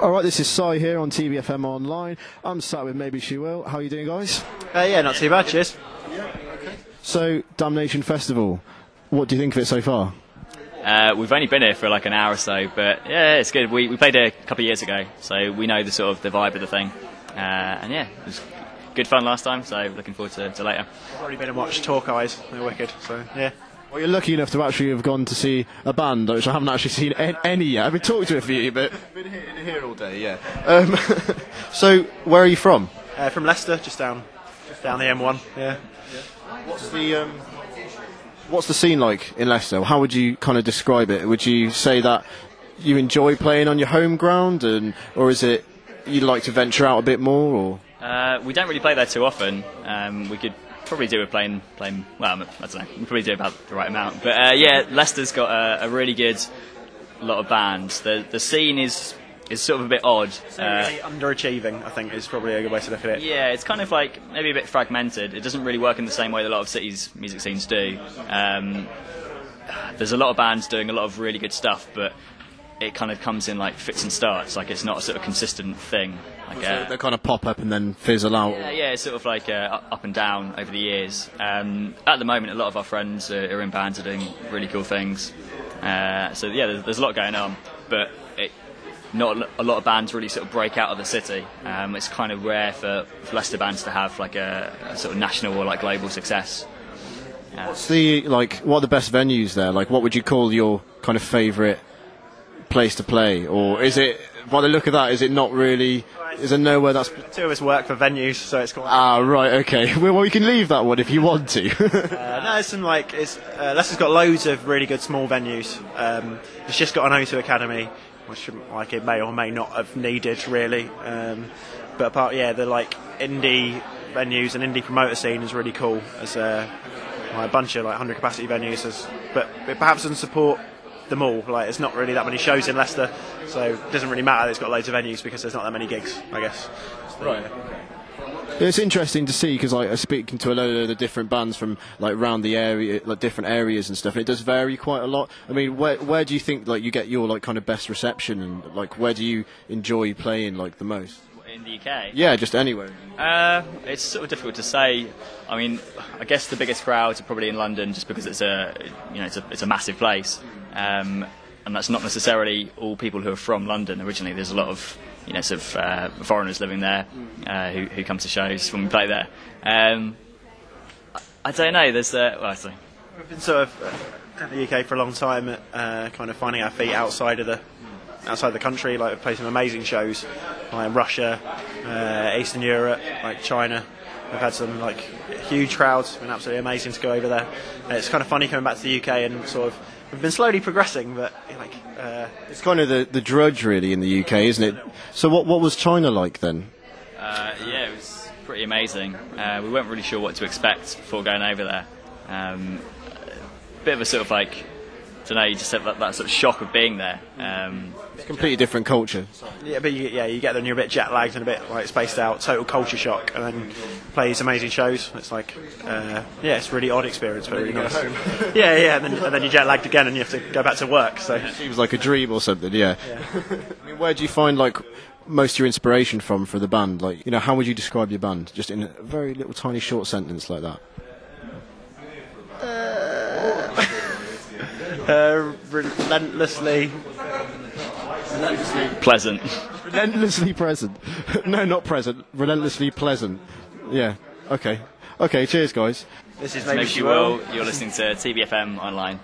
Alright, this is Si here on TBFM Online. I'm sat with Maybeshewill. How are you doing, guys? Yeah, not too bad, cheers. So, Damnation Festival, what do you think of it so far? We've only been here for like an hour or so, but yeah, it's good. We played here a couple of years ago, so we know the sort of the vibe of the thing. And yeah, it was good fun last time, so looking forward to later. I've already been and watched Talk Eyes, they're wicked, so yeah. Well, you're lucky enough to actually have gone to see a band, which I haven't actually seen any yet. I've been talking to a few, but been here all day, yeah. So, where are you from? From Leicester, just down the M1, yeah. What's the scene like in Leicester? How would you kind of describe it? Would you say that you enjoy playing on your home ground, or is it you'd like to venture out a bit more? Or we don't really play there too often. We could probably do with playing. Well, I don't know. We probably do about the right amount. But yeah, Leicester's got a really good lot of bands. The scene is sort of a bit odd. Really underachieving, I think, is probably a good way to look at it. Yeah, it's kind of like maybe a bit fragmented. It doesn't really work in the same way that a lot of cities' music scenes do. There's a lot of bands doing a lot of really good stuff, but it kind of comes in like fits and starts. Like it's not a sort of consistent thing. Like so they kind of pop up and then fizzle out. Yeah, it's sort of like up and down over the years. At the moment, a lot of our friends are in bands, are doing really cool things. So yeah, there's a lot going on, but not a lot of bands really sort of break out of the city. It's kind of rare for Leicester bands to have like a sort of national or like global success. What are the best venues there? Like, what would you call your kind of favourite place to play? Or is it, by the look of that, is it not really? Is there nowhere that's? Two of us work for venues, so it's quite. Ah, right, okay. Well, you can leave that one if you want to. No, it's some Leicester's got loads of really good small venues. It's just got an O2 Academy, which like it may or may not have needed really. But apart, the like indie venues and indie promoter scene is really cool. As a bunch of like 100 capacity venues, but it perhaps doesn't support them all. Like it's not really that many shows in Leicester, so it doesn't really matter that it's got loads of venues because there's not that many gigs, I guess. So, right. It's interesting to see because I'm speaking to a load of the different bands from like around the area, like different areas and stuff. And it does vary quite a lot. I mean, where do you think like you get your like kind of best reception, and like where do you enjoy playing like the most? In the UK? Yeah, just anywhere. It's sort of difficult to say. I mean, I guess the biggest crowds are probably in London, just because it's a massive place, and that's not necessarily all people who are from London originally. There's a lot of foreigners living there who come to shows when we play there. I don't know. There's we've been sort of in the UK for a long time, kind of finding our feet outside the country. Like we've played some amazing shows, like Russia, Eastern Europe, like China. We've had some like huge crowds. It's been absolutely amazing to go over there. It's kind of funny coming back to the UK and sort of we've been slowly progressing, but like it's kind of the drudge really in the UK, isn't it? So what was China like then? Yeah, it was pretty amazing. We weren't really sure what to expect before going over there. Bit of a sort of like, I don't know, you just have that sort of shock of being there. It's a completely different culture. Yeah, but you get there and you're a bit jet lagged and a bit like spaced out, total culture shock, and then play these amazing shows. It's like, it's a really odd experience, but really nice. And then you're jet lagged again and you have to go back to work. So it seems like a dream or something. Yeah. I mean, where do you find like most of your inspiration from for the band? Like, how would you describe your band? Just in a very little tiny short sentence like that. Relentlessly pleasant. Relentlessly present. No, not present. Relentlessly pleasant. Yeah. Okay. Cheers, guys. This is Maybeshewill. You're listening to TBFM Online.